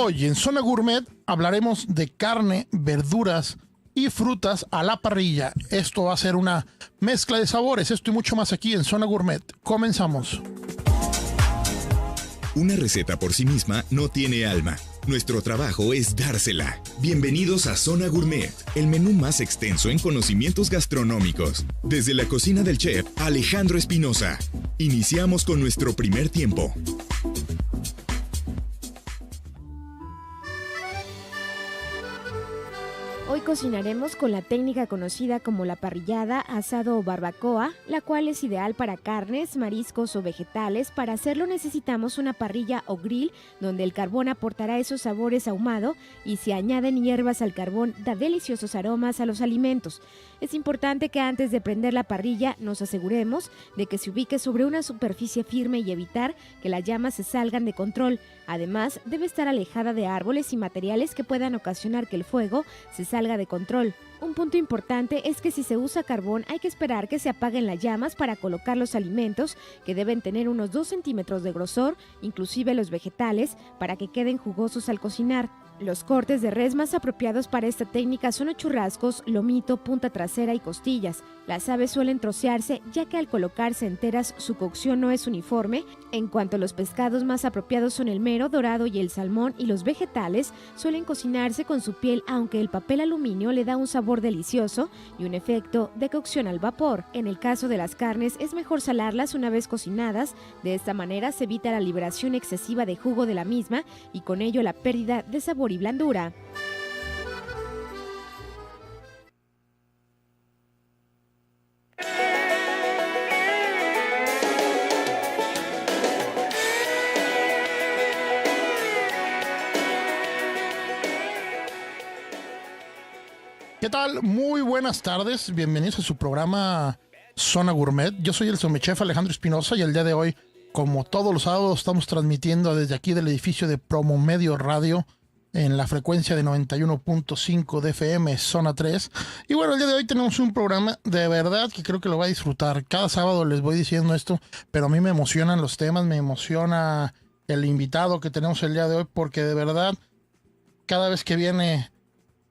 Hoy en Zona Gourmet hablaremos de carne, verduras y frutas a la parrilla. Esto va a ser una mezcla de sabores, esto y mucho más aquí en Zona Gourmet. Comenzamos. Una receta por sí misma no tiene alma. Nuestro trabajo es dársela. Bienvenidos a Zona Gourmet, el menú más extenso en conocimientos gastronómicos. Desde la cocina del chef Alejandro Espinosa. Iniciamos con nuestro primer tiempo. Hoy cocinaremos con la técnica conocida como la parrillada, asado o barbacoa, la cual es ideal para carnes, mariscos o vegetales. Para hacerlo necesitamos una parrilla o grill donde el carbón aportará esos sabores ahumado y si añaden hierbas al carbón da deliciosos aromas a los alimentos. Es importante que antes de prender la parrilla nos aseguremos de que se ubique sobre una superficie firme y evitar que las llamas se salgan de control. Además, debe estar alejada de árboles y materiales que puedan ocasionar que el fuego se salga de control. Un punto importante es que si se usa carbón hay que esperar que se apaguen las llamas para colocar los alimentos, que deben tener unos 2 centímetros de grosor, inclusive los vegetales, para que queden jugosos al cocinar. Los cortes de res más apropiados para esta técnica son los churrascos, lomito, punta trasera y costillas. Las aves suelen trocearse ya que al colocarse enteras su cocción no es uniforme. En cuanto a los pescados más apropiados son el mero, dorado y el salmón, y los vegetales suelen cocinarse con su piel, aunque el papel aluminio le da un sabor delicioso y un efecto de cocción al vapor. En el caso de las carnes es mejor salarlas una vez cocinadas. De esta manera se evita la liberación excesiva de jugo de la misma y con ello la pérdida de sabor y blandura. ¿Qué tal? Muy buenas tardes, bienvenidos a su programa Zona Gourmet. Yo soy el Somechef Alejandro Espinosa y el día de hoy, como todos los sábados, estamos transmitiendo desde aquí del edificio de Promomedio Radio en la frecuencia de 91.5 de FM, Zona 3. Y bueno, el día de hoy tenemos un programa de verdad que creo que lo va a disfrutar. Cada sábado les voy diciendo esto, pero a mí me emocionan los temas, me emociona el invitado que tenemos el día de hoy, porque de verdad, cada vez que viene,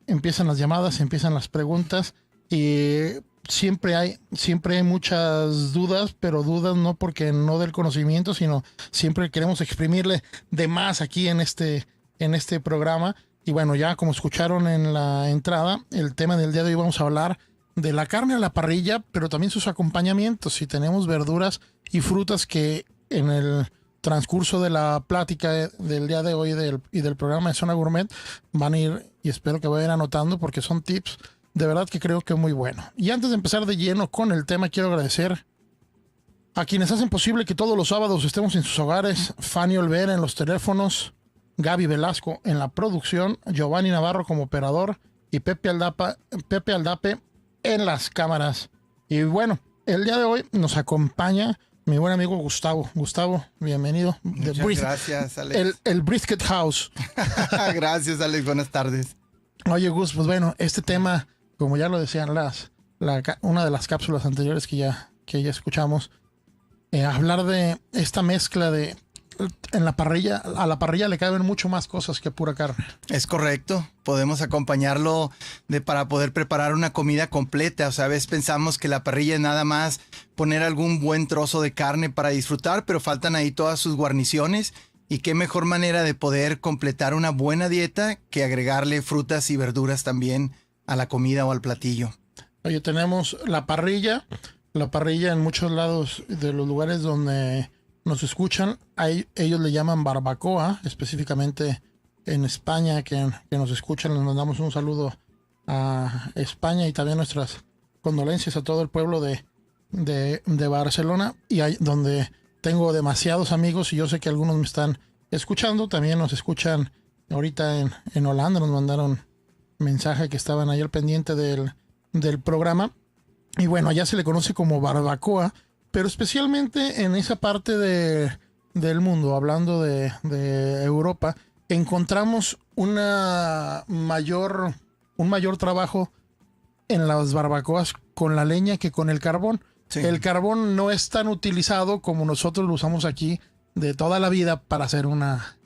empiezan las llamadas, empiezan las preguntas y siempre hay muchas dudas, pero dudas no porque no del conocimiento, sino siempre queremos exprimirle de más aquí en este programa. Y bueno, ya como escucharon en la entrada, el tema del día de hoy vamos a hablar de la carne a la parrilla, pero también sus acompañamientos. Si tenemos verduras y frutas que en el transcurso de la plática del día de hoy y del programa de Zona Gourmet van a ir, y espero que vayan anotando porque son tips de verdad que creo que muy bueno. Y antes de empezar de lleno con el tema, quiero agradecer a quienes hacen posible que todos los sábados estemos en sus hogares: Fanny Olvera en los teléfonos, Gaby Velasco en la producción, Giovanni Navarro como operador y Pepe Aldape en las cámaras. Y bueno, el día de hoy nos acompaña mi buen amigo Gustavo. Gustavo, bienvenido. Muchas gracias, Alex. El Brisket House. Gracias, Alex. Buenas tardes. Oye, Gus, pues bueno, este tema, como ya lo decían una de las cápsulas anteriores que ya escuchamos, hablar de esta mezcla de en la parrilla, a la parrilla le caben mucho más cosas que pura carne. Es correcto. Podemos acompañarlo para poder preparar una comida completa. O sea, a veces pensamos que la parrilla es nada más poner algún buen trozo de carne para disfrutar, pero faltan ahí todas sus guarniciones. Y qué mejor manera de poder completar una buena dieta que agregarle frutas y verduras también a la comida o al platillo. Oye, tenemos la parrilla en muchos lados de los lugares donde nos escuchan, ellos le llaman barbacoa, específicamente en España, que nos escuchan. Les mandamos un saludo a España y también nuestras condolencias a todo el pueblo de Barcelona, y donde tengo demasiados amigos y yo sé que algunos me están escuchando. También nos escuchan ahorita en Holanda, nos mandaron mensaje que estaban ahí al pendiente del programa. Y bueno, allá se le conoce como barbacoa, pero especialmente en esa parte del mundo, hablando de Europa, encontramos un mayor trabajo en las barbacoas con la leña que con el carbón. Sí. El carbón no es tan utilizado como nosotros lo usamos aquí de toda la vida para hacer una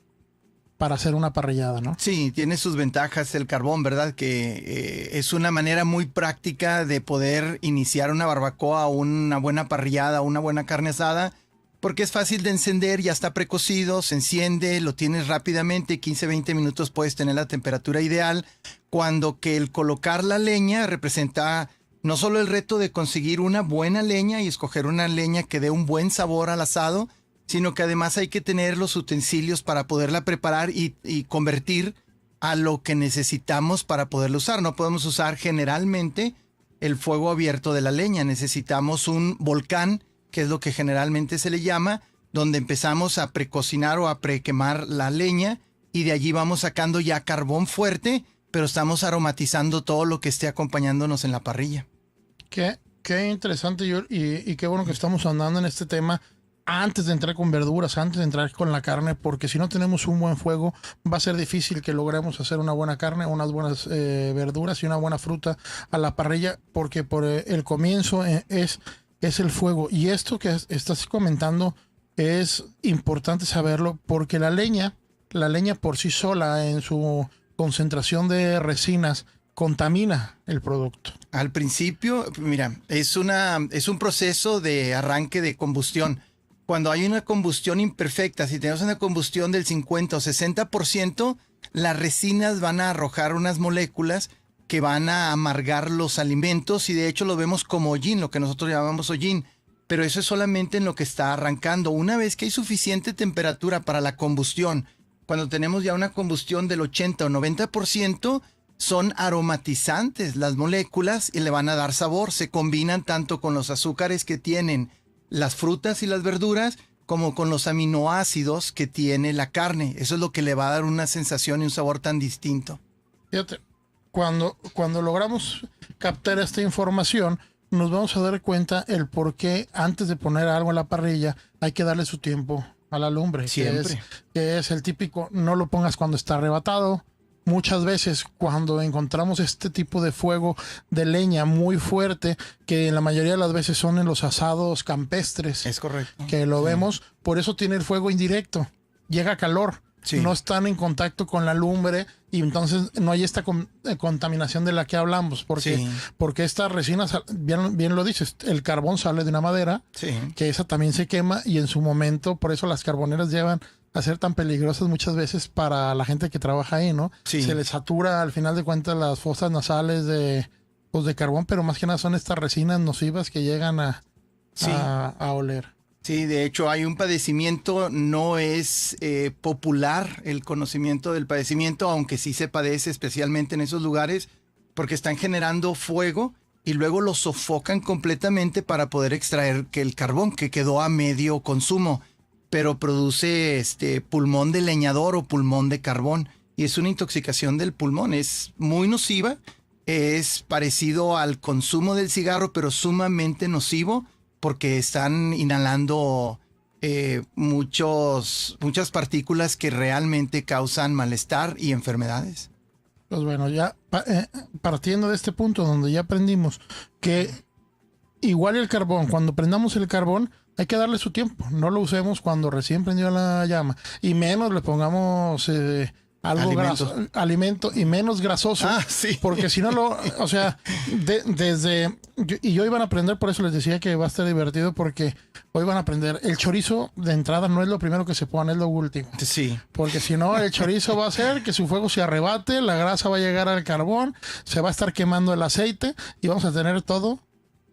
para hacer una parrillada, ¿no? Sí, tiene sus ventajas el carbón, ¿verdad? Que es una manera muy práctica de poder iniciar una barbacoa, una buena parrillada, una buena carne asada, porque es fácil de encender, ya está precocido, se enciende, lo tienes rápidamente, 15-20 minutos puedes tener la temperatura ideal, cuando que el colocar la leña representa no solo el reto de conseguir una buena leña y escoger una leña que dé un buen sabor al asado, sino que además hay que tener los utensilios para poderla preparar y convertir a lo que necesitamos para poderla usar. No podemos usar generalmente el fuego abierto de la leña, necesitamos un volcán, que es lo que generalmente se le llama, donde empezamos a precocinar o a prequemar la leña y de allí vamos sacando ya carbón fuerte, pero estamos aromatizando todo lo que esté acompañándonos en la parrilla. Qué interesante, y qué bueno que estamos andando en este tema antes de entrar con verduras, antes de entrar con la carne, porque si no tenemos un buen fuego, va a ser difícil que logremos hacer una buena carne, unas buenas verduras y una buena fruta a la parrilla, porque por el comienzo es el fuego. Y esto que estás comentando es importante saberlo, porque la leña por sí sola, en su concentración de resinas, contamina el producto. Al principio, mira, es un proceso de arranque de combustión. Cuando hay una combustión imperfecta, si tenemos una combustión del 50 o 60%, las resinas van a arrojar unas moléculas que van a amargar los alimentos y de hecho lo vemos como hollín, lo que nosotros llamamos hollín. Pero eso es solamente en lo que está arrancando. Una vez que hay suficiente temperatura para la combustión, cuando tenemos ya una combustión del 80 o 90%, son aromatizantes las moléculas y le van a dar sabor. Se combinan tanto con los azúcares que tienen las frutas y las verduras, como con los aminoácidos que tiene la carne. Eso es lo que le va a dar una sensación y un sabor tan distinto. Fíjate, cuando logramos captar esta información, nos vamos a dar cuenta el por qué antes de poner algo en la parrilla hay que darle su tiempo a la lumbre. Siempre. Que es el típico, no lo pongas cuando está arrebatado. Muchas veces cuando encontramos este tipo de fuego de leña muy fuerte, que la mayoría de las veces son en los asados campestres. Es correcto. Que lo vemos, por eso tiene el fuego indirecto. Llega calor. Sí. No están en contacto con la lumbre y entonces no hay esta contaminación de la que hablamos. Porque estas resinas, bien lo dices, el carbón sale de una madera, sí, que esa también se quema y en su momento, por eso las carboneras llevan a ser tan peligrosas muchas veces para la gente que trabaja ahí, ¿no? Sí. Se les satura al final de cuentas las fosas nasales de carbón, pero más que nada son estas resinas nocivas que llegan a oler. Sí, de hecho hay un padecimiento, no es popular el conocimiento del padecimiento, aunque sí se padece especialmente en esos lugares, porque están generando fuego y luego lo sofocan completamente para poder extraer el carbón que quedó a medio consumo, pero produce pulmón de leñador o pulmón de carbón, y es una intoxicación del pulmón, es muy nociva, es parecido al consumo del cigarro, pero sumamente nocivo, porque están inhalando muchas partículas que realmente causan malestar y enfermedades. Pues bueno, ya partiendo de este punto donde ya aprendimos que igual el carbón, cuando prendamos el carbón, hay que darle su tiempo. No lo usemos cuando recién prendió la llama. Y menos le pongamos algo graso, alimento y menos grasoso. Ah, sí. Porque si no y hoy van a aprender, por eso les decía que va a estar divertido, porque hoy van a aprender. El chorizo de entrada no es lo primero que se pone, es lo último. Sí. Porque si no, el chorizo va a hacer que su fuego se arrebate, la grasa va a llegar al carbón, se va a estar quemando el aceite y vamos a tener todo.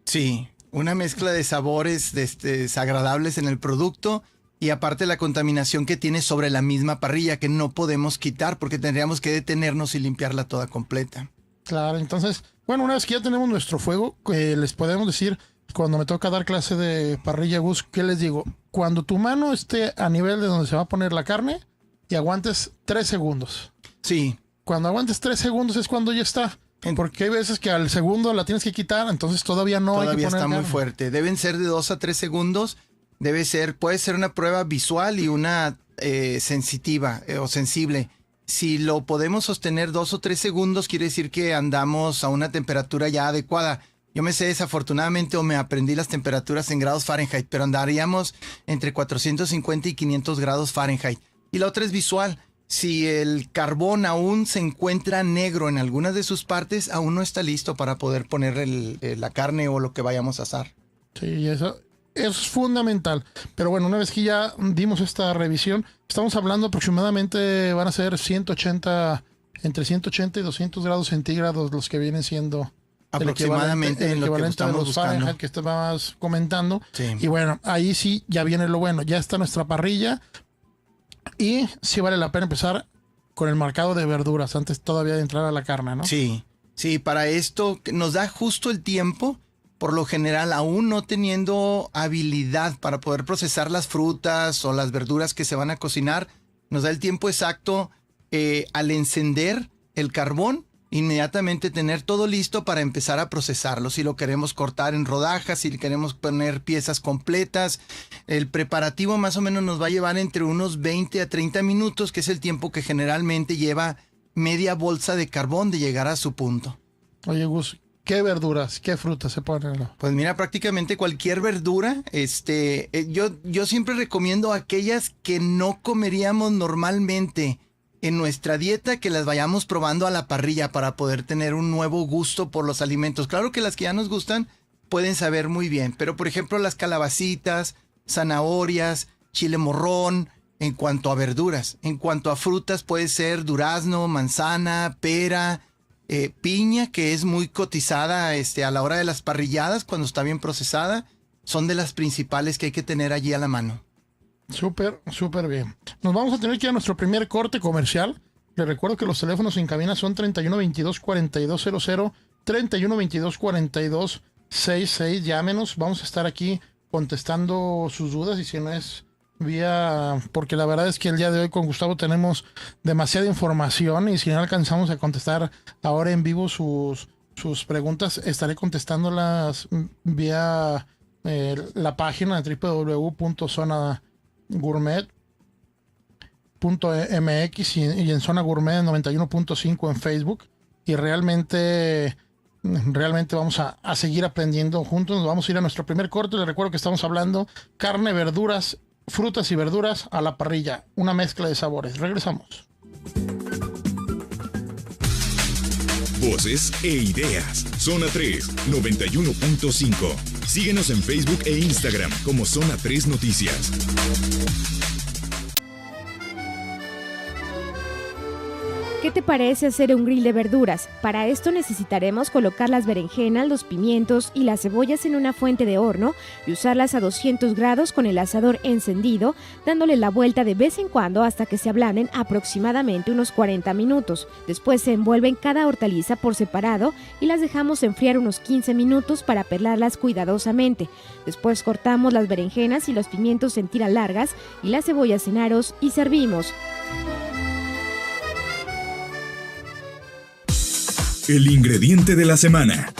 Sí, una mezcla de sabores desagradables en el producto. Y aparte la contaminación que tiene sobre la misma parrilla, que no podemos quitar porque tendríamos que detenernos y limpiarla toda completa. Claro, entonces, bueno, una vez que ya tenemos nuestro fuego, les podemos decir, cuando me toca dar clase de parrilla Gus, ¿qué les digo? Cuando tu mano esté a nivel de donde se va a poner la carne y aguantes 3 segundos. Sí. Cuando aguantes 3 segundos es cuando ya está. Porque hay veces que al segundo la tienes que quitar, entonces todavía no hay que poner está carne. muy fuerte. Deben ser de 2 a 3 segundos. Puede ser una prueba visual y una sensitiva o sensible. Si lo podemos sostener 2 o 3 segundos, quiere decir que andamos a una temperatura ya adecuada. Yo me sé desafortunadamente o me aprendí las temperaturas en grados Fahrenheit, pero andaríamos entre 450 y 500 grados Fahrenheit. Y la otra es visual. si el carbón aún se encuentra negro en algunas de sus partes, aún no está listo para poder poner la carne o lo que vayamos a asar. Sí, eso es fundamental. Pero bueno, una vez que ya dimos esta revisión, estamos hablando aproximadamente, van a ser entre 180 y 200 grados centígrados los que vienen siendo aproximadamente el en lo que equivalente de estamos los buscando. Fahrenheit que estabas comentando. Sí. Y bueno, ahí sí ya viene lo bueno. Ya está nuestra parrilla. Y sí vale la pena empezar con el marcado de verduras antes todavía de entrar a la carne, ¿no? Sí, para esto nos da justo el tiempo, por lo general, aún no teniendo habilidad para poder procesar las frutas o las verduras que se van a cocinar, nos da el tiempo exacto al encender el carbón, inmediatamente tener todo listo para empezar a procesarlo. Si lo queremos cortar en rodajas, si queremos poner piezas completas, el preparativo más o menos nos va a llevar entre unos 20 a 30 minutos, que es el tiempo que generalmente lleva media bolsa de carbón de llegar a su punto. Oye, Gus, ¿qué verduras, qué frutas se ponen? Pues mira, prácticamente cualquier verdura. Yo siempre recomiendo aquellas que no comeríamos normalmente en nuestra dieta, que las vayamos probando a la parrilla para poder tener un nuevo gusto por los alimentos. Claro que las que ya nos gustan pueden saber muy bien, pero por ejemplo las calabacitas, zanahorias, chile morrón, en cuanto a verduras. En cuanto a frutas puede ser durazno, manzana, pera, piña, que es muy cotizada a la hora de las parrilladas cuando está bien procesada. Son de las principales que hay que tener allí a la mano. Súper bien. Nos vamos a tener que ir a nuestro primer corte comercial. Les recuerdo que los teléfonos en cabina son 3122-4200, 3122-4266. Llámenos, vamos a estar aquí contestando sus dudas, y si no es vía, porque la verdad es que el día de hoy con Gustavo tenemos demasiada información, y si no alcanzamos a contestar ahora en vivo sus preguntas, estaré contestándolas vía la página de www.zonagourmet.mx y en Zona Gourmet 91.5 en Facebook. Y realmente vamos a seguir aprendiendo juntos. Nos vamos a ir a nuestro primer corte. Les recuerdo que estamos hablando carne, verduras, frutas y verduras a la parrilla, una mezcla de sabores. Regresamos. Voces e ideas. Zona 3, 91.5. Síguenos en Facebook e Instagram como Zona 3 Noticias. ¿Qué te parece hacer un grill de verduras? Para esto necesitaremos colocar las berenjenas, los pimientos y las cebollas en una fuente de horno y usarlas a 200 grados con el asador encendido, dándole la vuelta de vez en cuando hasta que se ablanden aproximadamente unos 40 minutos. Después se envuelven cada hortaliza por separado y las dejamos enfriar unos 15 minutos para pelarlas cuidadosamente. Después cortamos las berenjenas y los pimientos en tiras largas y las cebollas en aros y servimos. El ingrediente de la semana.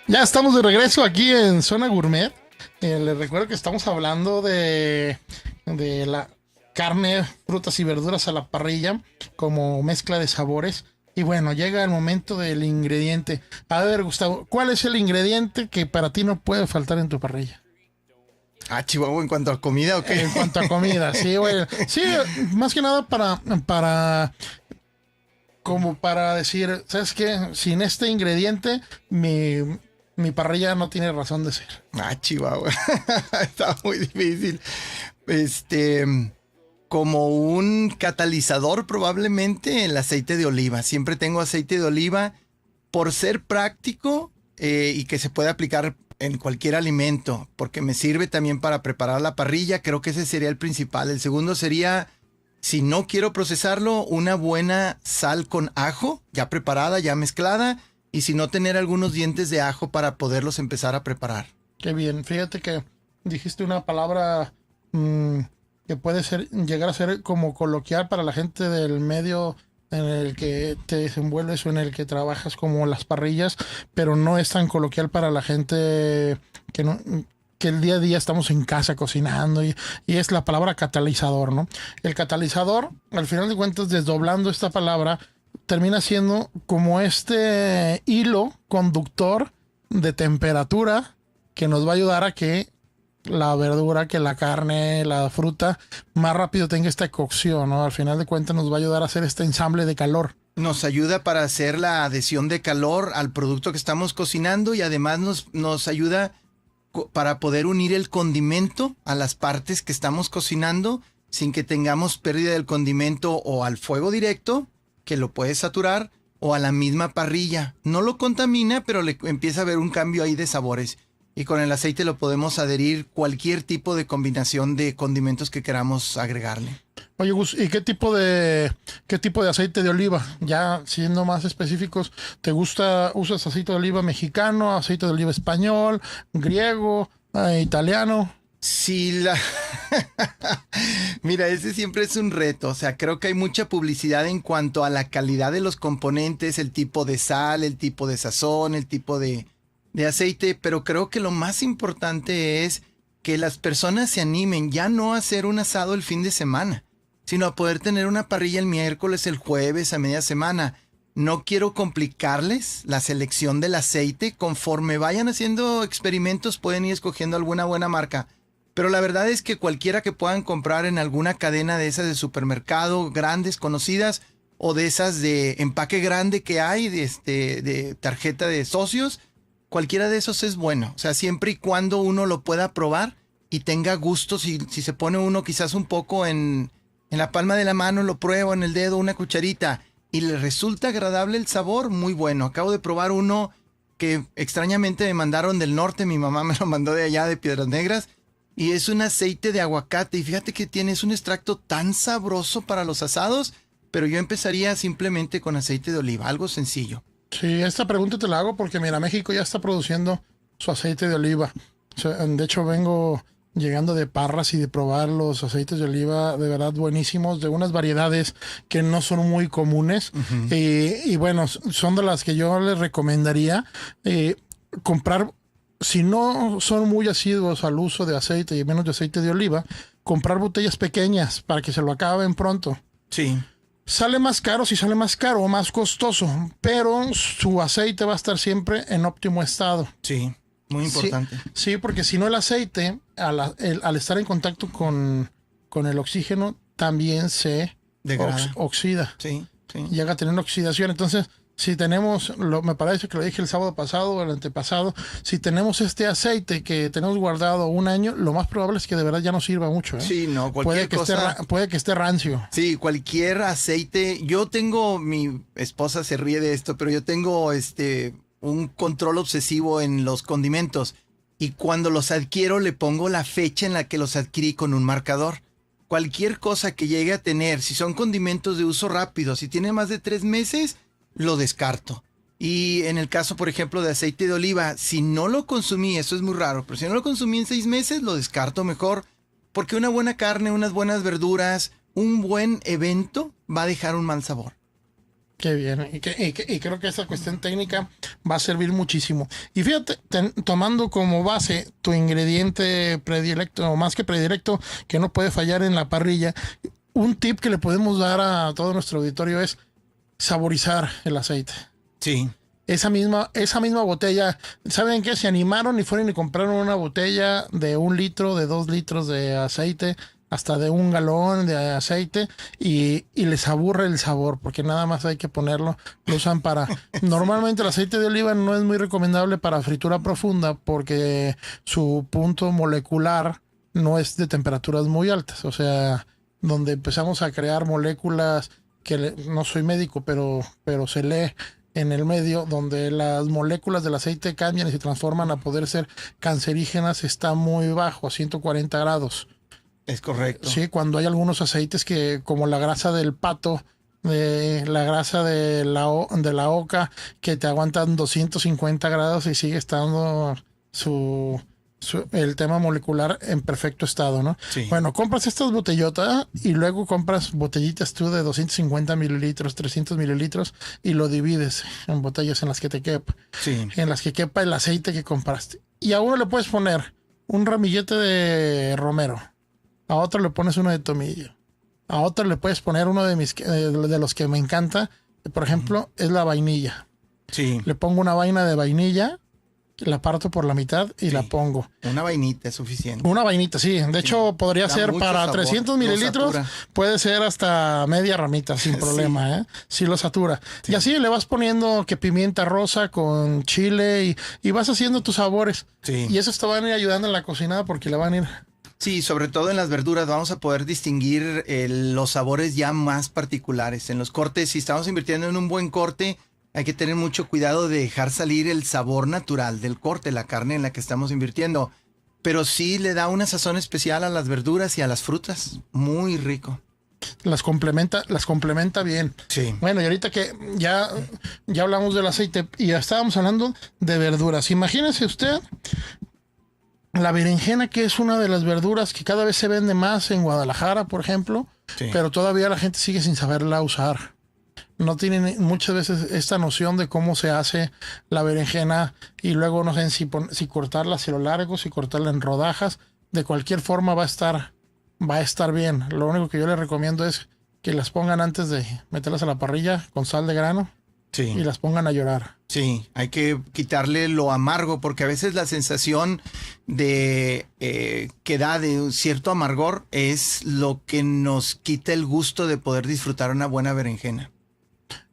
Ya estamos de regreso aquí en Zona Gourmet. Les recuerdo que estamos hablando de la carne, frutas y verduras a la parrilla como mezcla de sabores. Y bueno, llega el momento del ingrediente. A ver, Gustavo, ¿cuál es el ingrediente que para ti no puede faltar en tu parrilla? Chihuahua, ¿en cuanto a comida o qué? En cuanto a comida, sí, güey. Sí, más que nada para decir, ¿sabes qué? Sin este ingrediente, mi parrilla no tiene razón de ser. Chihuahua. Está muy difícil. Como un catalizador, probablemente el aceite de oliva. Siempre tengo aceite de oliva por ser práctico y que se puede aplicar en cualquier alimento, porque me sirve también para preparar la parrilla. Creo que ese sería el principal. El segundo sería, si no quiero procesarlo, una buena sal con ajo, ya preparada, ya mezclada, y si no, tener algunos dientes de ajo para poderlos empezar a preparar. Qué bien. Fíjate que dijiste una palabra que puede llegar a ser como coloquial para la gente del medio en el que te desenvuelves o en el que trabajas, como las parrillas, pero no es tan coloquial para la gente que el día a día estamos en casa cocinando, y es la palabra catalizador, ¿no? El catalizador, al final de cuentas, desdoblando esta palabra, termina siendo como este hilo conductor de temperatura que nos va a ayudar a que la verdura, que la carne, la fruta, más rápido tenga esta cocción, ¿no? Al final de cuentas nos va a ayudar a hacer este ensamble de calor. Nos ayuda para hacer la adhesión de calor al producto que estamos cocinando y además nos ayuda para poder unir el condimento a las partes que estamos cocinando sin que tengamos pérdida del condimento o al fuego directo, que lo puede saturar, o a la misma parrilla. No lo contamina, pero le empieza a haber un cambio ahí de sabores. Y con el aceite lo podemos adherir cualquier tipo de combinación de condimentos que queramos agregarle. Oye, Gus, ¿y qué tipo de aceite de oliva? Ya siendo más específicos, ¿te gusta, usas aceite de oliva mexicano, aceite de oliva español, griego, italiano? Sí, Mira, ese siempre es un reto. O sea, creo que hay mucha publicidad en cuanto a la calidad de los componentes, el tipo de sal, el tipo de sazón, el tipo de aceite, pero creo que lo más importante es que las personas se animen ya no a hacer un asado el fin de semana, sino a poder tener una parrilla el miércoles, el jueves, a media semana. No quiero complicarles la selección del aceite. Conforme vayan haciendo experimentos pueden ir escogiendo alguna buena marca. Pero la verdad es que cualquiera que puedan comprar en alguna cadena de esas de supermercado, grandes, conocidas, o de esas de empaque grande que hay, de tarjeta de socios, cualquiera de esos es bueno. O sea, siempre y cuando uno lo pueda probar y tenga gusto, si se pone uno quizás un poco en la palma de la mano, lo pruebo en el dedo, una cucharita, y le resulta agradable el sabor, muy bueno. Acabo de probar uno que extrañamente me mandaron del norte, mi mamá me lo mandó de allá, de Piedras Negras, y es un aceite de aguacate, y fíjate que es un extracto tan sabroso para los asados, pero yo empezaría simplemente con aceite de oliva, algo sencillo. Sí, esta pregunta te la hago porque, mira, México ya está produciendo su aceite de oliva. O sea, de hecho, vengo llegando de Parras y de probar los aceites de oliva de verdad buenísimos, de unas variedades que no son muy comunes. Uh-huh. Y bueno, son de las que yo les recomendaría comprar. Si no son muy asiduos al uso de aceite y menos de aceite de oliva, comprar botellas pequeñas para que se lo acaben pronto. Sí. Sale más caro, si sale más caro o más costoso, pero su aceite va a estar siempre en óptimo estado. Sí, muy importante. Sí, porque si no el aceite, al estar en contacto con el oxígeno, también se oxida. Sí, sí. Llega a tener oxidación. Entonces, si tenemos, me parece que lo dije el sábado pasado o el antepasado, si tenemos este aceite que tenemos guardado un año, lo más probable es que de verdad ya no sirva mucho, ¿eh? Sí, no, cualquier cosa. Puede que esté rancio. Sí, cualquier aceite. Mi esposa se ríe de esto, pero yo tengo un control obsesivo en los condimentos. Y cuando los adquiero le pongo la fecha en la que los adquirí con un marcador. Cualquier cosa que llegue a tener, si son condimentos de uso rápido, si tiene más de 3 meses, lo descarto. Y en el caso, por ejemplo, de aceite de oliva, si no lo consumí, eso es muy raro, pero si no lo consumí en 6 meses, lo descarto mejor, porque una buena carne, unas buenas verduras, un buen evento va a dejar un mal sabor. Qué bien, y creo que esa cuestión técnica va a servir muchísimo. Y fíjate, tomando como base tu ingrediente predilecto, o más que predilecto, que no puede fallar en la parrilla, un tip que le podemos dar a todo nuestro auditorio es saborizar el aceite. Sí. Esa misma botella, ¿saben qué? Se animaron y fueron y compraron una botella de 1 litro, de 2 litros de aceite, hasta de 1 galón de aceite, y les aburre el sabor, porque nada más hay que ponerlo, lo usan para... Normalmente el aceite de oliva no es muy recomendable para fritura profunda, porque su punto molecular no es de temperaturas muy altas, o sea, donde empezamos a crear moléculas que no soy médico, pero se lee en el medio, donde las moléculas del aceite cambian y se transforman a poder ser cancerígenas, está muy bajo, a 140 grados. Es correcto. Sí, cuando hay algunos aceites que, como la grasa del pato, la grasa de la oca, que te aguantan 250 grados y sigue estando el tema molecular en perfecto estado, ¿no? Sí. Bueno, compras estas botellotas y luego compras botellitas tú de 250 mililitros, 300 mililitros y lo divides en botellas en las que te quepa. Sí. En las que quepa el aceite que compraste. Y a uno le puedes poner un ramillete de romero. A otro le pones uno de tomillo. A otro le puedes poner uno de los que me encanta. Por ejemplo, es la vainilla. Sí. Le pongo una vaina de vainilla la parto por la mitad y Sí. la pongo. Una vainita es suficiente. Una vainita, sí. De hecho, podría Da ser mucho para sabor, 300 lo mililitros, satura. puede ser hasta media ramita sin problema, ¿eh? Sí lo satura. Sí. Y así le vas poniendo que pimienta rosa con chile y vas haciendo tus sabores. Sí. Y eso te van a ir ayudando en la cocinada porque le van a ir... Sí, sobre todo en las verduras vamos a poder distinguir los sabores ya más particulares. En los cortes, si estamos invirtiendo en un buen corte, hay que tener mucho cuidado de dejar salir el sabor natural del corte, la carne en la que estamos invirtiendo. Pero sí le da una sazón especial a las verduras y a las frutas. Muy rico. Las complementa bien. Sí. Bueno, y ahorita que ya hablamos del aceite y ya estábamos hablando de verduras. Imagínese usted la berenjena, que es una de las verduras que cada vez se vende más en Guadalajara, por ejemplo, Sí. pero todavía la gente sigue sin saberla usar. No tienen muchas veces esta noción de cómo se hace la berenjena y luego no saben si cortarla a lo largo, si cortarla en rodajas. De cualquier forma va a estar bien. Lo único que yo les recomiendo es que las pongan antes de meterlas a la parrilla con sal de grano Sí. y las pongan a llorar. Sí, hay que quitarle lo amargo porque a veces la sensación de que da de un cierto amargor es lo que nos quita el gusto de poder disfrutar una buena berenjena.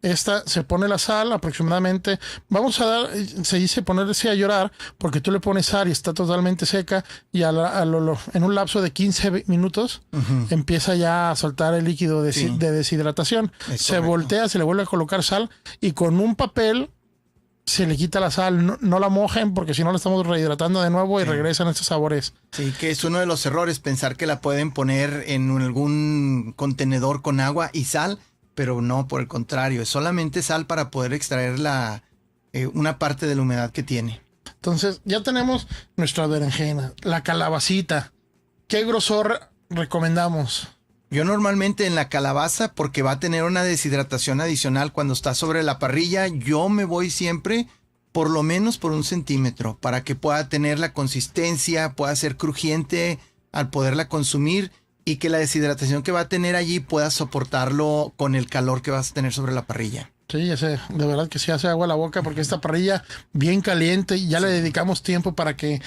Esta se pone la sal aproximadamente, vamos a dar, se dice ponerse a llorar porque tú le pones sal y está totalmente seca y en un lapso de 15 minutos empieza ya a soltar el líquido de, Sí. de deshidratación. Es Se correcto. voltea, se le vuelve a colocar sal y con un papel se le quita la sal. No la mojen porque si no la estamos rehidratando de nuevo y Sí. regresan estos sabores. Sí, que es uno de los errores pensar que la pueden poner en algún contenedor con agua y sal, pero no, por el contrario, es solamente sal para poder extraer una parte de la humedad que tiene. Entonces ya tenemos nuestra berenjena, la calabacita. ¿Qué grosor recomendamos? Yo normalmente en la calabaza, porque va a tener una deshidratación adicional cuando está sobre la parrilla, yo me voy siempre por lo menos por 1 centímetro para que pueda tener la consistencia, pueda ser crujiente al poderla consumir y que la deshidratación que va a tener allí pueda soportarlo con el calor que vas a tener sobre la parrilla. Sí, de verdad que sí hace agua a la boca porque esta parrilla bien caliente y ya le dedicamos tiempo para que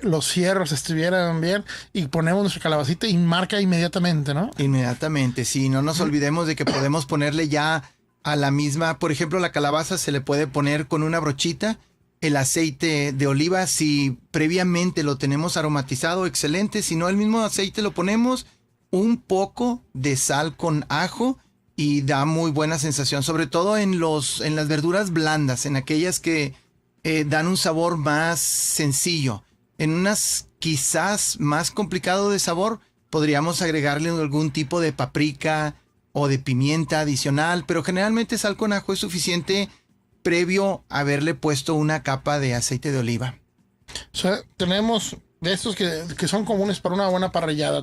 los fierros estuvieran bien y ponemos nuestra calabacita y marca inmediatamente, ¿no? Inmediatamente, sí, no nos olvidemos de que podemos ponerle ya a la misma, por ejemplo, la calabaza se le puede poner con una brochita el aceite de oliva, si previamente lo tenemos aromatizado, excelente, si no el mismo aceite lo ponemos, un poco de sal con ajo y da muy buena sensación, sobre todo en las verduras blandas, en aquellas que dan un sabor más sencillo. En unas quizás más complicado de sabor, podríamos agregarle algún tipo de paprika o de pimienta adicional, pero generalmente sal con ajo es suficiente previo a haberle puesto una capa de aceite de oliva. O sea, tenemos de estos que son comunes para una buena parrillada.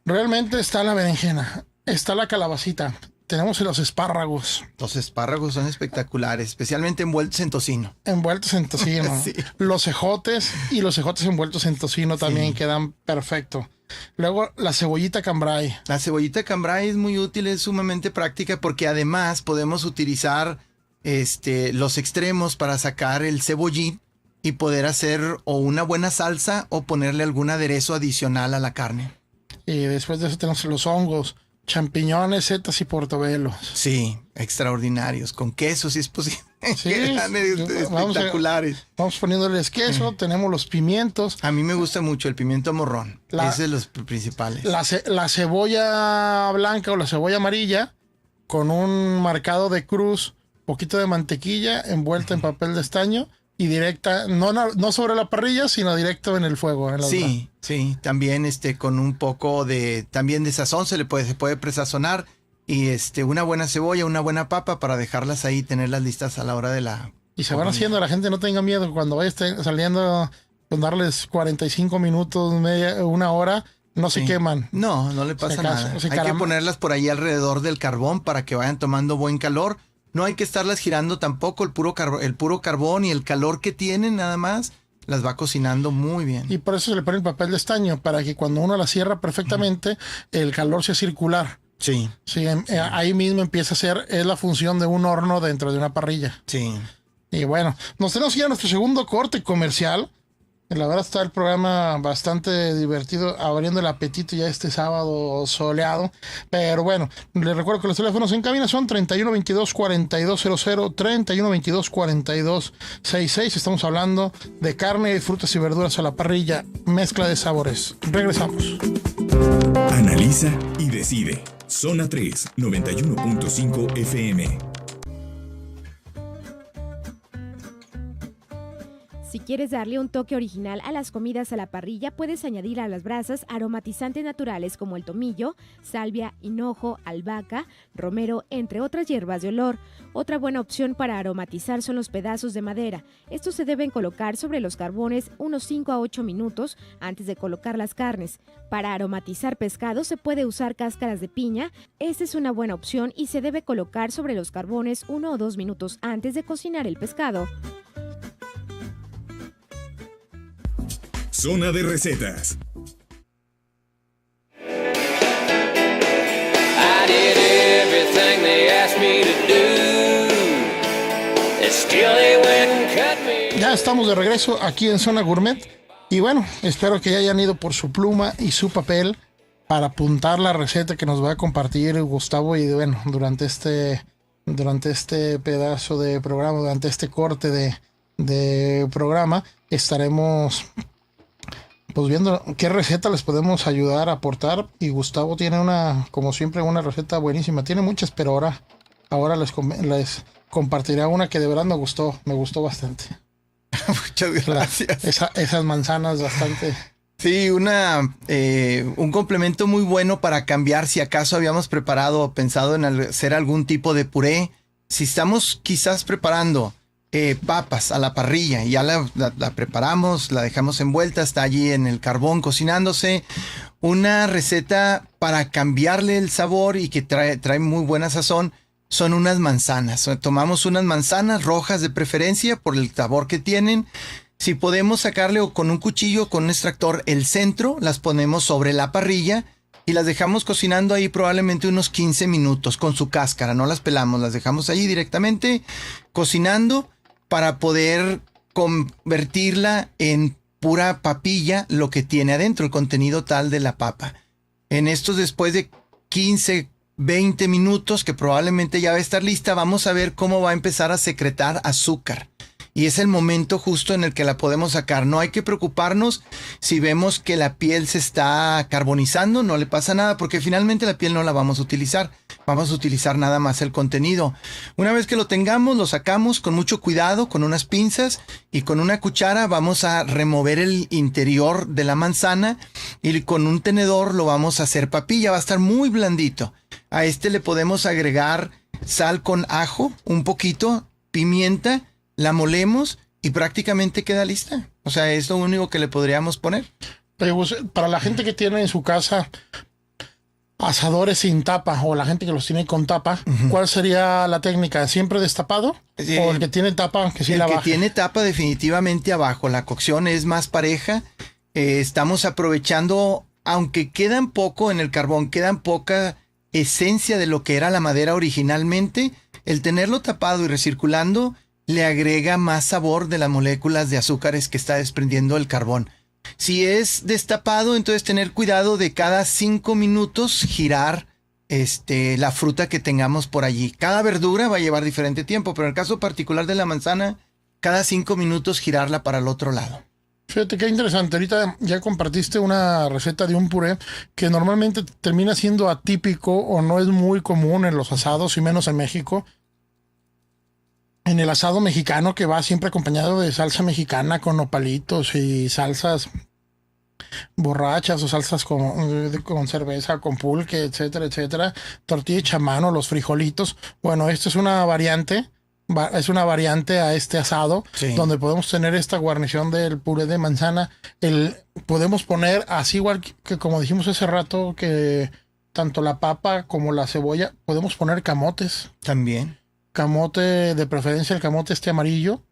Realmente está la berenjena, está la calabacita, tenemos los espárragos. Los espárragos son espectaculares, especialmente envueltos en tocino. Envueltos en tocino. Sí. Los ejotes y los ejotes envueltos en tocino también quedan perfecto. Luego la cebollita cambray. La cebollita cambray es muy útil, es sumamente práctica porque además podemos utilizar los extremos para sacar el cebollín y poder hacer o una buena salsa o ponerle algún aderezo adicional a la carne. Y después de eso tenemos los hongos, champiñones, setas y portobelos. Sí, extraordinarios, con queso si es posible. Sí, Quedan espectaculares. Vamos poniéndoles queso, tenemos los pimientos. A mí me gusta mucho el pimiento morrón, La- es de los principales. La cebolla blanca o la cebolla amarilla con un marcado de cruz, poquito de mantequilla envuelta en papel de estaño y directa, no sobre la parrilla, sino directo en el fuego. Sí, también con un poco también de sazón se puede presazonar y una buena cebolla, una buena papa para dejarlas ahí, tenerlas listas a la hora de la Y se van comida. haciendo, la gente no tenga miedo cuando vaya saliendo, pues darles 45 minutos, una hora, no se Sí. queman. No le pasa nada. Hay que ponerlas por ahí alrededor del carbón para que vayan tomando buen calor. No hay que estarlas girando tampoco, el puro carbón y el calor que tienen nada más las va cocinando muy bien. Y por eso se le pone el papel de estaño, para que cuando uno la cierra perfectamente, el calor sea circular. Sí, Sí, ahí mismo empieza a ser, es la función de un horno dentro de una parrilla. sí. Y bueno, nos tenemos que ir a nuestro segundo corte comercial. La verdad está el programa bastante divertido, abriendo el apetito ya este sábado soleado. Pero bueno, les recuerdo que los teléfonos en cabina son 3122-4200, 3122-4266. Estamos hablando de carne, frutas y verduras a la parrilla, mezcla de sabores. Regresamos. Analiza y decide. Zona 3, 91.5 FM. Si quieres darle un toque original a las comidas a la parrilla, puedes añadir a las brasas aromatizantes naturales como el tomillo, salvia, hinojo, albahaca, romero, entre otras hierbas de olor. Otra buena opción para aromatizar son los pedazos de madera. Estos se deben colocar sobre los carbones unos 5 a 8 minutos antes de colocar las carnes. Para aromatizar pescado se puede usar cáscaras de piña. Esta es una buena opción y se debe colocar sobre los carbones 1 o 2 minutos antes de cocinar el pescado. Zona de recetas. I did everything they asked me to do. Still they went and cut me. Ya estamos de regreso aquí en Zona Gourmet. Y bueno, espero que ya hayan ido por su pluma y su papel para apuntar la receta que nos va a compartir Gustavo. Y bueno, durante este pedazo de programa, durante este corte de programa, estaremos pues viendo qué receta les podemos ayudar a aportar. Y Gustavo tiene como siempre, una receta buenísima. Tiene muchas, pero ahora les compartiré una que de verdad me gustó bastante. Muchas gracias. Esas manzanas bastante. Sí, un complemento muy bueno para cambiar si acaso habíamos preparado o pensado en hacer algún tipo de puré. Si estamos quizás preparando papas a la parrilla y ya la preparamos, la dejamos envuelta, está allí en el carbón cocinándose. Una receta para cambiarle el sabor y que trae muy buena sazón son unas manzanas. Tomamos unas manzanas rojas de preferencia por el sabor que tienen. Si podemos sacarle o con un cuchillo, con un extractor, el centro, las ponemos sobre la parrilla y las dejamos cocinando ahí probablemente unos 15 minutos con su cáscara. No las pelamos, las dejamos ahí directamente cocinando para poder convertirla en pura papilla, lo que tiene adentro, el contenido tal de la papa. En estos, después de 15, 20 minutos, que probablemente ya va a estar lista, vamos a ver cómo va a empezar a secretar azúcar. Y es el momento justo en el que la podemos sacar. No hay que preocuparnos si vemos que la piel se está carbonizando, no le pasa nada, porque finalmente la piel no la vamos a utilizar. Vamos a utilizar nada más el contenido. Una vez que lo tengamos, lo sacamos con mucho cuidado, con unas pinzas y con una cuchara vamos a remover el interior de la manzana y con un tenedor lo vamos a hacer papilla. Va a estar muy blandito. A este le podemos agregar sal con ajo, un poquito, pimienta, la molemos y prácticamente queda lista. O sea, es lo único que le podríamos poner. Pero para la gente que tiene en su casa asadores sin tapa o la gente que los tiene con tapa, ¿cuál sería la técnica? ¿Siempre destapado? ¿O el que tiene tapa que sí la baja? El que tiene tapa definitivamente abajo. La cocción es más pareja. Estamos aprovechando, aunque quedan poco en el carbón, quedan poca esencia de lo que era la madera originalmente. El tenerlo tapado y recirculando le agrega más sabor de las moléculas de azúcares que está desprendiendo el carbón. Si es destapado, entonces tener cuidado de cada 5 minutos girar la fruta que tengamos por allí. Cada verdura va a llevar diferente tiempo, pero en el caso particular de la manzana, cada 5 minutos girarla para el otro lado. Fíjate qué interesante. Ahorita ya compartiste una receta de un puré que normalmente termina siendo atípico o no es muy común en los asados y menos en México. En el asado mexicano, que va siempre acompañado de salsa mexicana con nopalitos y salsas borrachas o salsas con cerveza, con pulque, etcétera, etcétera. Tortilla hecha a mano, los frijolitos. Bueno, esto es una variante. Es una variante a este asado, sí, donde podemos tener esta guarnición del puré de manzana. Podemos poner, así igual que como dijimos hace rato, que tanto la papa como la cebolla, podemos poner camotes. También. Camote, de preferencia el camote amarillo,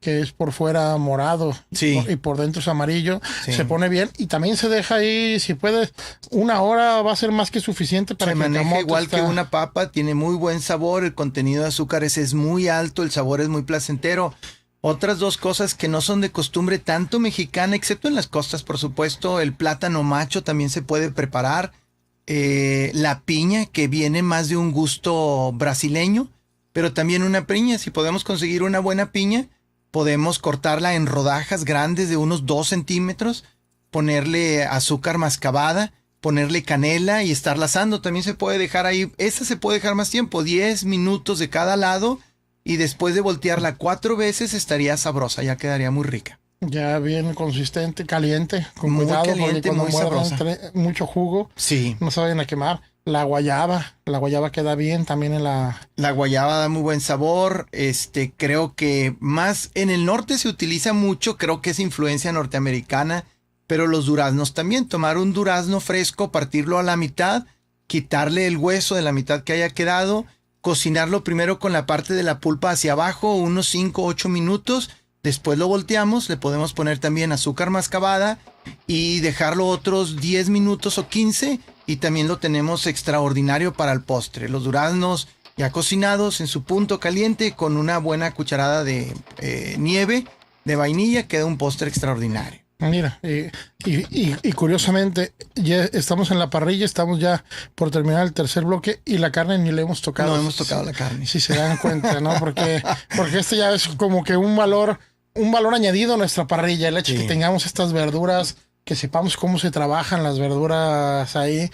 que es por fuera morado Sí. y por dentro es amarillo, Sí. se pone bien y también se deja ahí, si puedes, 1 hora va a ser más que suficiente para Se que el maneja camote igual que está- una papa, tiene muy buen sabor, el contenido de azúcares es muy alto, el sabor es muy placentero. Otras dos cosas que no son de costumbre tanto mexicana, excepto en las costas, por supuesto, el plátano macho también se puede preparar. La piña, que viene más de un gusto brasileño, pero también una piña. Si podemos conseguir una buena piña, podemos cortarla en rodajas grandes de unos 2 centímetros, ponerle azúcar mascabada, ponerle canela y estarla asando. También se puede dejar ahí, esta se puede dejar más tiempo, 10 minutos de cada lado, y después de voltearla 4 veces estaría sabrosa, ya quedaría muy rica. Ya bien consistente, caliente, con Muy cuidado caliente, porque cuando muy muerdan sabrosa. mucho jugo, Sí, no se vayan a quemar. La guayaba queda bien también en la... la guayaba da muy buen sabor. Creo que más en el norte se utiliza mucho, creo que es influencia norteamericana, pero los duraznos también. Tomar un durazno fresco, partirlo a la mitad, quitarle el hueso de la mitad que haya quedado, cocinarlo primero con la parte de la pulpa hacia abajo, unos 5 o 8 minutos. Después lo volteamos, le podemos poner también azúcar mascabada y dejarlo otros 10 minutos o 15 y también lo tenemos extraordinario para el postre. Los duraznos ya cocinados en su punto caliente con una buena cucharada de nieve de vainilla queda un postre extraordinario. Mira, y curiosamente, ya estamos en la parrilla, estamos ya por terminar el tercer bloque y la carne ni le hemos tocado. No hemos tocado la carne. Si se dan cuenta, ¿no? Porque este ya es como que un valor añadido a nuestra parrilla, el hecho Sí. que tengamos estas verduras, que sepamos cómo se trabajan las verduras ahí,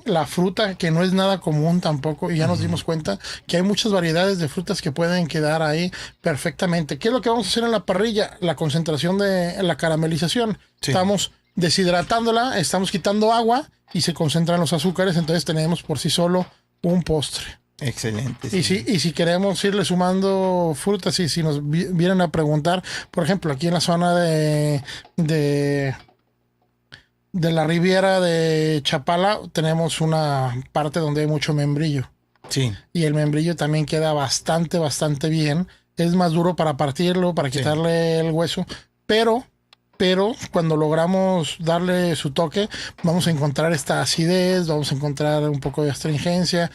la fruta, que no es nada común tampoco, y ya nos dimos cuenta que hay muchas variedades de frutas que pueden quedar ahí perfectamente. ¿Qué es lo que vamos a hacer en la parrilla? La concentración de la caramelización. Sí. Estamos deshidratándola, estamos quitando agua y se concentran los azúcares, entonces tenemos por sí solo un postre. Excelente. Y si queremos irle sumando frutas y si nos vienen a preguntar, por ejemplo, aquí en la zona de la Riviera de Chapala tenemos una parte donde hay mucho membrillo Sí. y el membrillo también queda bastante bien. Es más duro para partirlo, para Sí. quitarle el hueso, pero cuando logramos darle su toque, vamos a encontrar esta acidez, vamos a encontrar un poco de astringencia.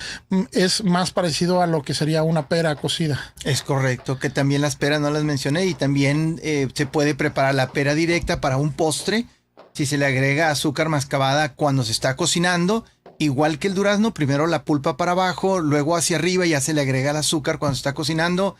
Es más parecido a lo que sería una pera cocida. Es correcto, que también las peras no las mencioné y también se puede preparar la pera directa para un postre si se le agrega azúcar mascabada cuando se está cocinando, igual que el durazno, primero la pulpa para abajo, luego hacia arriba ya se le agrega el azúcar cuando se está cocinando.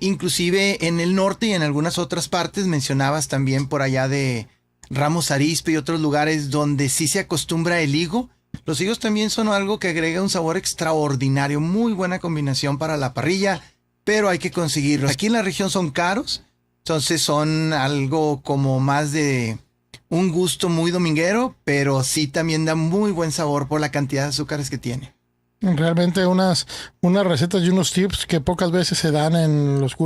Inclusive en el norte y en algunas otras partes, mencionabas también por allá de Ramos Arizpe y otros lugares donde sí se acostumbra el higo. Los higos también son algo que agrega un sabor extraordinario, muy buena combinación para la parrilla, pero hay que conseguirlos. Aquí en la región son caros, entonces son algo como más de un gusto muy dominguero, pero sí también da muy buen sabor por la cantidad de azúcares que tiene. Realmente unas recetas y unos tips que pocas veces se dan en los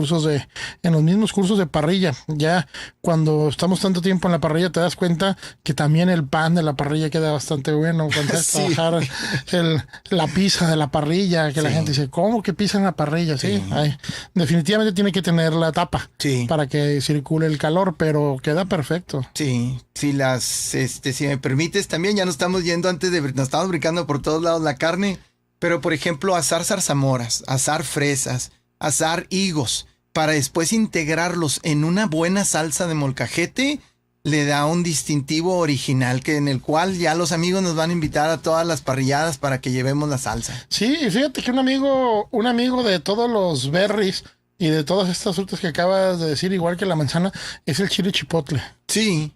mismos cursos de parrilla. Ya cuando estamos tanto tiempo en la parrilla te das cuenta que también el pan de la parrilla queda bastante bueno. Cuando vas a Sí. trabajar la pizza de la parrilla, que la Sí. gente dice, ¿cómo que pizza en la parrilla? Sí, definitivamente tiene que tener la tapa Sí. para que circule el calor, pero queda perfecto. Sí, si me permites, también ya nos estamos yendo nos estamos brincando por todos lados la carne, pero por ejemplo, asar zarzamoras, asar fresas, asar higos, para después integrarlos en una buena salsa de molcajete, le da un distintivo original en el cual ya los amigos nos van a invitar a todas las parrilladas para que llevemos la salsa. Sí, y fíjate que un amigo de todos los berries y de todas estas frutas que acabas de decir, igual que la manzana, es el chile chipotle. Sí,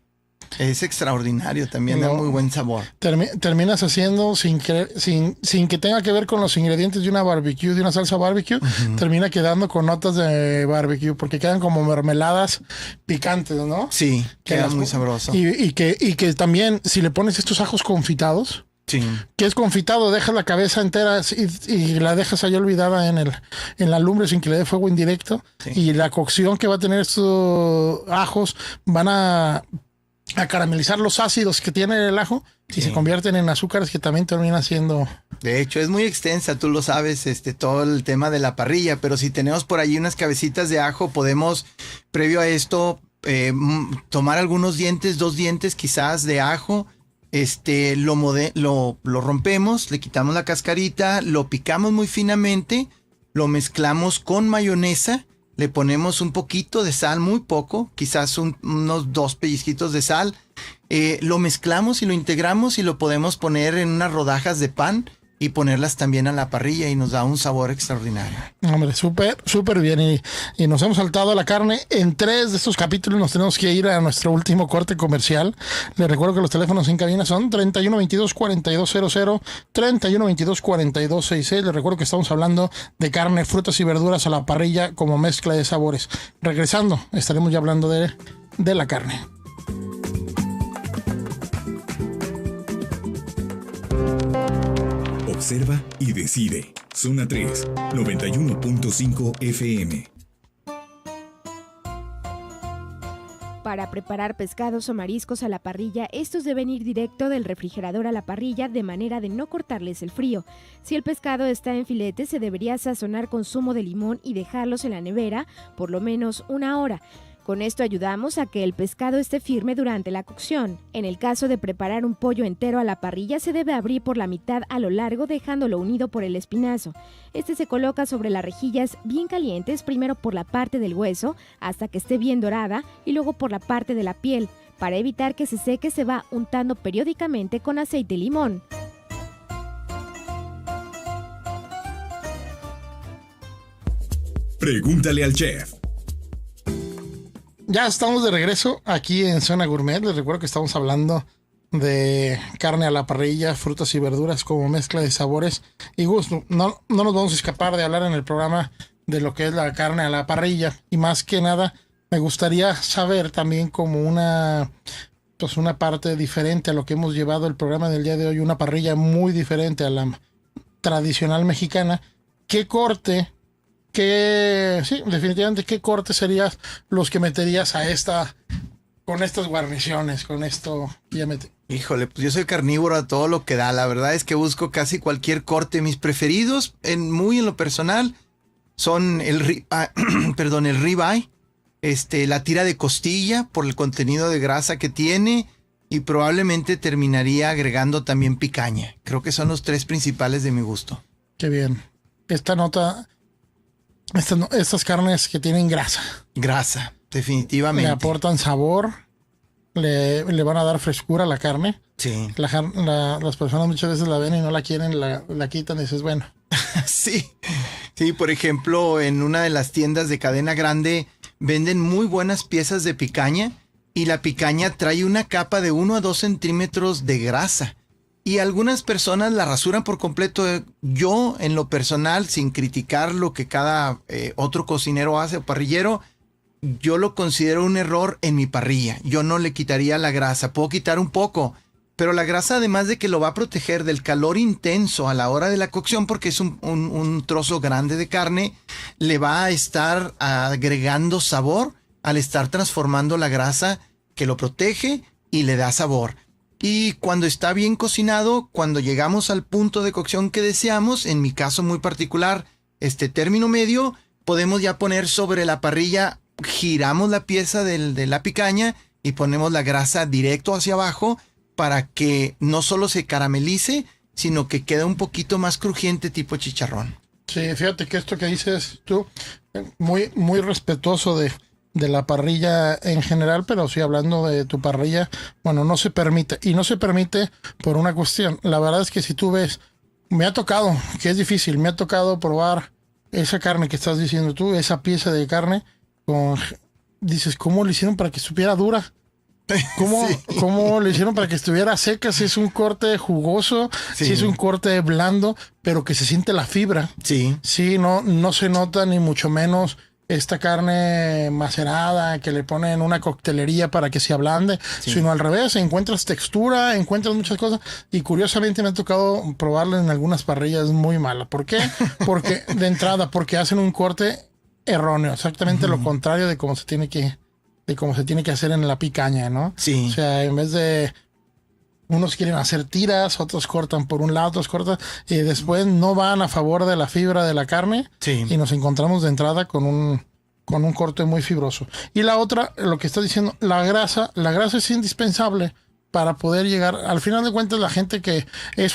es extraordinario, también da No. muy buen sabor. Terminas haciendo sin que tenga que ver con los ingredientes de una barbecue, de una salsa barbecue, termina quedando con notas de barbecue, porque quedan como mermeladas picantes, ¿no? Sí, Que queda las- muy sabroso. Y que también, si le pones estos ajos confitados, Sí. que es confitado, dejas la cabeza entera y la dejas ahí olvidada en la lumbre sin que le dé fuego indirecto. Sí. Y la cocción que va a tener estos ajos van a a caramelizar los ácidos que tiene el ajo y se convierten en azúcares que también termina siendo... De hecho, es muy extensa, tú lo sabes, todo el tema de la parrilla, pero si tenemos por allí unas cabecitas de ajo, podemos, previo a esto, tomar algunos dientes, 2 dientes quizás de ajo, lo rompemos, le quitamos la cascarita, lo picamos muy finamente, lo mezclamos con mayonesa, le ponemos un poquito de sal, muy poco, quizás unos 2 pellizquitos de sal, lo mezclamos y lo integramos y lo podemos poner en unas rodajas de pan y ponerlas también a la parrilla y nos da un sabor extraordinario. Hombre, súper bien. Y nos hemos saltado a la carne. En 3 de estos capítulos nos tenemos que ir a nuestro último corte comercial. Les recuerdo que los teléfonos en cabina son 3122-4200, 3122-4266. Les recuerdo que estamos hablando de carne, frutas y verduras a la parrilla como mezcla de sabores. Regresando, estaremos ya hablando de la carne. Observa y decide. Zona 3, 91.5 FM. Para preparar pescados o mariscos a la parrilla, estos deben ir directo del refrigerador a la parrilla de manera de no cortarles el frío. Si el pescado está en filete, se debería sazonar con zumo de limón y dejarlos en la nevera por lo menos 1 hora. Con esto ayudamos a que el pescado esté firme durante la cocción. En el caso de preparar un pollo entero a la parrilla, se debe abrir por la mitad a lo largo dejándolo unido por el espinazo. Este se coloca sobre las rejillas bien calientes, primero por la parte del hueso hasta que esté bien dorada y luego por la parte de la piel. Para evitar que se seque, se va untando periódicamente con aceite y limón. Pregúntale al chef. Ya estamos de regreso aquí en Zona Gourmet. Les recuerdo que estamos hablando de carne a la parrilla, frutas y verduras como mezcla de sabores y gusto. No nos vamos a escapar de hablar en el programa de lo que es la carne a la parrilla. Y más que nada, me gustaría saber también como una parte diferente a lo que hemos llevado el programa del día de hoy, una parrilla muy diferente a la tradicional mexicana. Definitivamente, ¿qué corte serías los que meterías a con estas guarniciones, con esto? Híjole, pues yo soy carnívoro a todo lo que da. La verdad es que busco casi cualquier corte. Mis preferidos, muy en lo personal, son el ribeye, la tira de costilla por el contenido de grasa que tiene y probablemente terminaría agregando también picaña. Creo que son los 3 principales de mi gusto. Qué bien. Estas carnes que tienen grasa. Grasa, definitivamente. Le aportan sabor, le van a dar frescura a la carne. Sí. Las personas muchas veces la ven y no la quieren, la quitan y dices, bueno. Sí, por ejemplo, en una de las tiendas de cadena grande venden muy buenas piezas de picaña y la picaña trae una capa de 1 a 2 centímetros de grasa. Y algunas personas la rasuran por completo. Yo, en lo personal, sin criticar lo que cada otro cocinero hace o parrillero, yo lo considero un error en mi parrilla. Yo no le quitaría la grasa. Puedo quitar un poco, pero la grasa, además de que lo va a proteger del calor intenso a la hora de la cocción, porque es un trozo grande de carne, le va a estar agregando sabor al estar transformando la grasa que lo protege y le da sabor. Y cuando está bien cocinado, cuando llegamos al punto de cocción que deseamos, en mi caso muy particular, término medio, podemos ya poner sobre la parrilla, giramos la pieza de la picaña y ponemos la grasa directo hacia abajo para que no solo se caramelice, sino que quede un poquito más crujiente tipo chicharrón. Sí, fíjate que esto que dices tú, muy, muy respetuoso de la parrilla en general, pero sí hablando de tu parrilla, bueno, no se permite. Y no se permite por una cuestión. La verdad es que si tú ves, me ha tocado, que es difícil, me ha tocado probar esa carne que estás diciendo tú, esa pieza de carne, dices, ¿cómo le hicieron para que estuviera dura? ¿Cómo le hicieron para que estuviera seca? Si es un corte jugoso, si es un corte blando, pero que se siente la fibra. Sí. Sí, no se nota ni mucho menos esta carne macerada que le ponen en una coctelería para que se ablande, sino al revés, encuentras textura, encuentras muchas cosas y curiosamente me ha tocado probarla en algunas parrillas muy mala. ¿Por qué? Porque de entrada, porque hacen un corte erróneo, exactamente lo contrario de cómo se tiene que de cómo se tiene que hacer en la picaña, ¿no? Sí. O sea, en vez de unos quieren hacer tiras, otros cortan por un lado, otros cortan y después no van a favor de la fibra de la carne Sí. y nos encontramos de entrada con un corte muy fibroso. Y la otra, lo que está diciendo, la grasa es indispensable para poder llegar, al final de cuentas la gente que es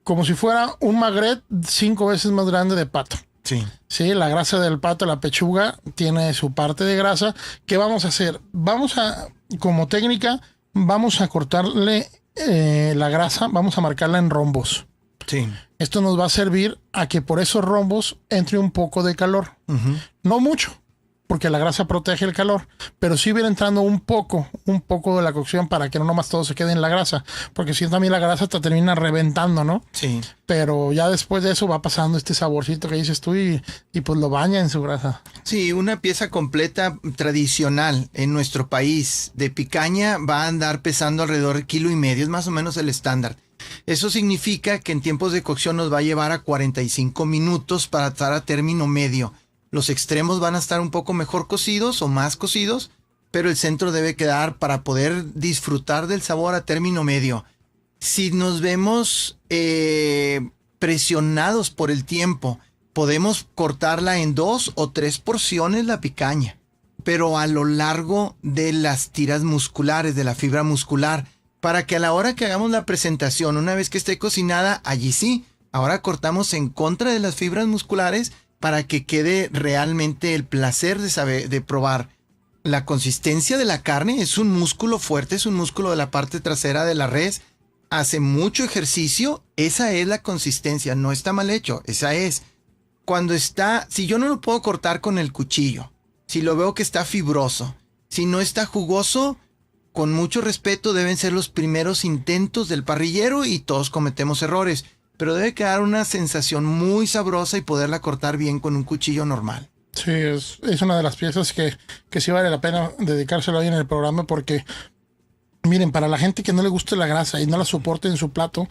como si fuera un magret 5 veces más grande de pato. Sí. Sí, la grasa del pato, la pechuga, tiene su parte de grasa. ¿Qué vamos a hacer? Como técnica, vamos a cortarle la grasa, vamos a marcarla en rombos. Sí. Esto nos va a servir a que por esos rombos entre un poco de calor. Ujú. No mucho, porque la grasa protege el calor, pero sí viene entrando un poco de la cocción para que no nomás todo se quede en la grasa, porque si también la grasa te termina reventando, ¿no? Sí. Pero ya después de eso va pasando este saborcito que dices tú y pues lo baña en su grasa. Sí, una pieza completa tradicional en nuestro país de picaña va a andar pesando alrededor de 1,5 kilos, es más o menos el estándar. Eso significa que en tiempos de cocción nos va a llevar a 45 minutos para estar a término medio. Los extremos van a estar un poco mejor cocidos o más cocidos, pero el centro debe quedar para poder disfrutar del sabor a término medio. Si nos vemos presionados por el tiempo, podemos cortarla en 2 o 3 porciones la picaña, pero a lo largo de las tiras musculares, de la fibra muscular, para que a la hora que hagamos la presentación, una vez que esté cocinada, allí sí, ahora cortamos en contra de las fibras musculares para que quede realmente el placer de probar. La consistencia de la carne es un músculo fuerte, es un músculo de la parte trasera de la res. Hace mucho ejercicio, esa es la consistencia, no está mal hecho, esa es. Si yo no lo puedo cortar con el cuchillo, si lo veo que está fibroso, si no está jugoso, con mucho respeto deben ser los primeros intentos del parrillero y todos cometemos errores, pero debe quedar una sensación muy sabrosa y poderla cortar bien con un cuchillo normal. Sí, es una de las piezas que sí vale la pena dedicárselo ahí en el programa porque, miren, para la gente que no le guste la grasa y no la soporte en su plato,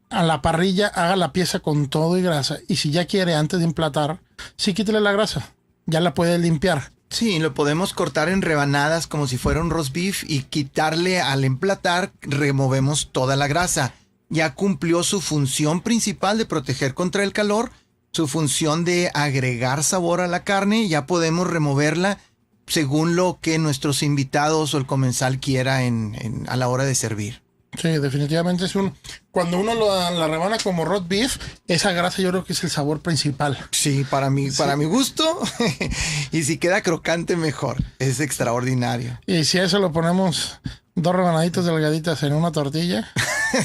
a la parrilla haga la pieza con todo y grasa y si ya quiere antes de emplatar, sí quítele la grasa, ya la puede limpiar. Sí, lo podemos cortar en rebanadas como si fuera un roast beef y quitarle al emplatar, removemos toda la grasa. Ya cumplió su función principal de proteger contra el calor, su función de agregar sabor a la carne, ya podemos removerla según lo que nuestros invitados o el comensal quiera a la hora de servir. Sí, definitivamente cuando uno la rebana como roast beef, esa grasa yo creo que es el sabor principal. Sí, para mi gusto, y si queda crocante mejor, es extraordinario. Y si a eso lo ponemos 2 rebanaditas delgaditas en una tortilla.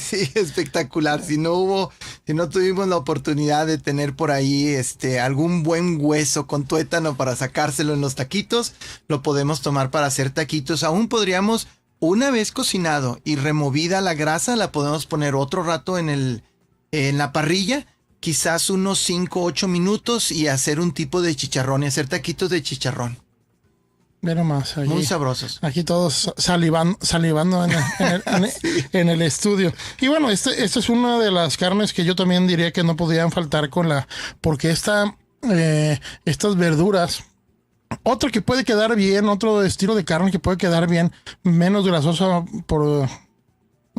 Sí, espectacular. Si no tuvimos la oportunidad de tener por ahí algún buen hueso con tuétano para sacárselo en los taquitos, lo podemos tomar para hacer taquitos. Aún podríamos, una vez cocinado y removida la grasa, la podemos poner otro rato en la parrilla, quizás unos 5 o 8 minutos y hacer un tipo de chicharrón y hacer taquitos de chicharrón. Ve nomás, aquí, muy sabrosos. Aquí todos salivando en el estudio. Y bueno, esta es una de las carnes que yo también diría que no podían faltar porque estas verduras, otra que puede quedar bien, otro estilo de carne que puede quedar bien, menos grasosa por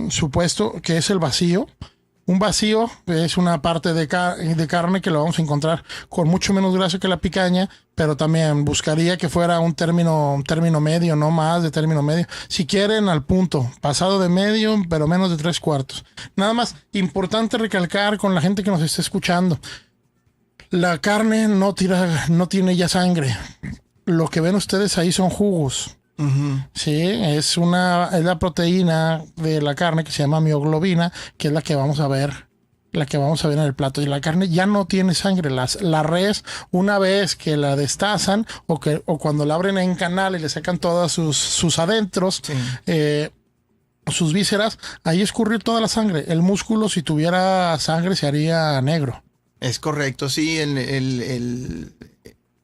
supuesto, que es el vacío. Un vacío es una parte de carne que lo vamos a encontrar con mucho menos grasa que la picaña, pero también buscaría que fuera un término medio, no más de término medio. Si quieren, al punto, pasado de medio, pero menos de 3/4. Nada más, importante recalcar con la gente que nos está escuchando, la carne no tiene ya sangre. Lo que ven ustedes ahí son jugos. Uh-huh. Sí, es la proteína de la carne que se llama mioglobina, que es la que vamos a ver en el plato. Y la carne ya no tiene sangre. La res, una vez que la destazan o cuando la abren en canal y le sacan todos sus adentros, sí, sus vísceras, ahí escurrir toda la sangre. El músculo, si tuviera sangre, se haría negro. Es correcto, sí. En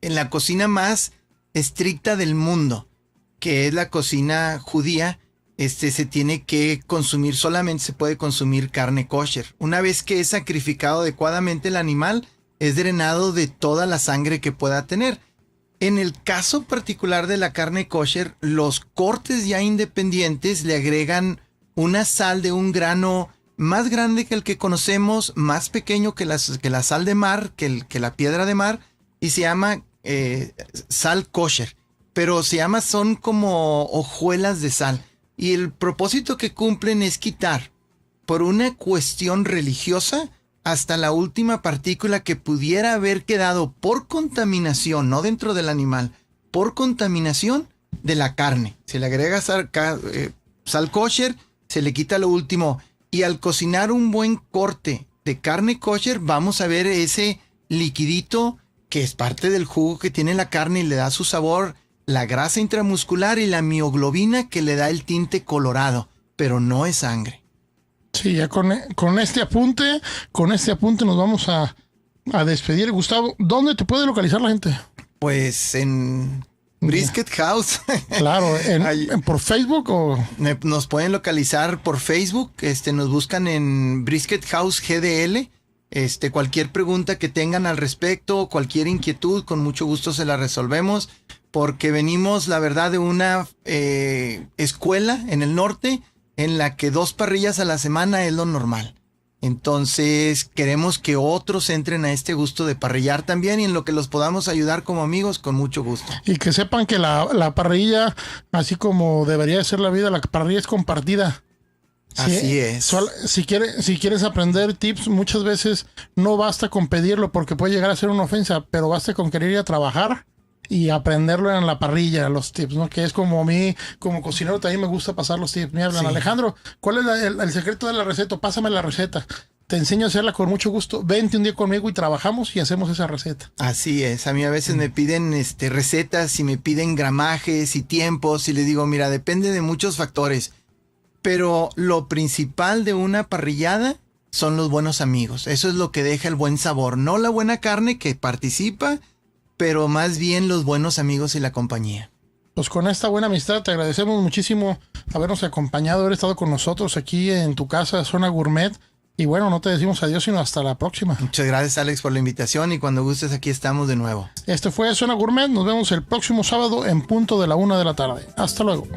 la cocina más estricta del mundo, que es la cocina judía, se tiene que consumir, solamente se puede consumir carne kosher. Una vez que es sacrificado adecuadamente el animal, es drenado de toda la sangre que pueda tener. En el caso particular de la carne kosher, los cortes ya independientes le agregan una sal de un grano más grande que el que conocemos, más pequeño que la sal de mar, que la piedra de mar, y se llama sal kosher. Pero son como hojuelas de sal. Y el propósito que cumplen es quitar, por una cuestión religiosa, hasta la última partícula que pudiera haber quedado por contaminación, no dentro del animal, por contaminación de la carne. Se le agrega sal kosher, se le quita lo último. Y al cocinar un buen corte de carne kosher, vamos a ver ese liquidito que es parte del jugo que tiene la carne y le da su sabor, la grasa intramuscular y la mioglobina que le da el tinte colorado, pero no es sangre. Sí, ya con este apunte nos vamos a despedir. Gustavo, ¿dónde te puede localizar la gente? Pues en Brisket House. Claro, ¿por Facebook o...? Nos pueden localizar por Facebook, nos buscan en Brisket House GDL. Cualquier pregunta que tengan al respecto, cualquier inquietud, con mucho gusto se la resolvemos, porque venimos, la verdad, de una escuela en el norte en la que 2 parrillas a la semana es lo normal. Entonces queremos que otros entren a este gusto de parrillar también, y en lo que los podamos ayudar como amigos, con mucho gusto. Y que sepan que la parrilla, así como debería ser la vida, la parrilla es compartida. Así es. Si quieres aprender tips, muchas veces no basta con pedirlo porque puede llegar a ser una ofensa, pero basta con querer ir a trabajar y aprenderlo en la parrilla, los tips, ¿no? Que es como a mí, como cocinero, también me gusta pasar los tips. Me hablan, sí. Alejandro, ¿cuál es el secreto de la receta? Pásame la receta. Te enseño a hacerla con mucho gusto. Vente un día conmigo y trabajamos y hacemos esa receta. Así es. A mí a veces me piden recetas y me piden gramajes y tiempos y les digo, mira, depende de muchos factores. Pero lo principal de una parrillada son los buenos amigos. Eso es lo que deja el buen sabor. No la buena carne que participa, pero más bien los buenos amigos y la compañía. Pues con esta buena amistad te agradecemos muchísimo habernos acompañado, haber estado con nosotros aquí en tu casa, Zona Gourmet. Y bueno, no te decimos adiós, sino hasta la próxima. Muchas gracias, Alex, por la invitación, y cuando gustes aquí estamos de nuevo. Este fue Zona Gourmet. Nos vemos el próximo sábado en punto de la 1 de la tarde. Hasta luego.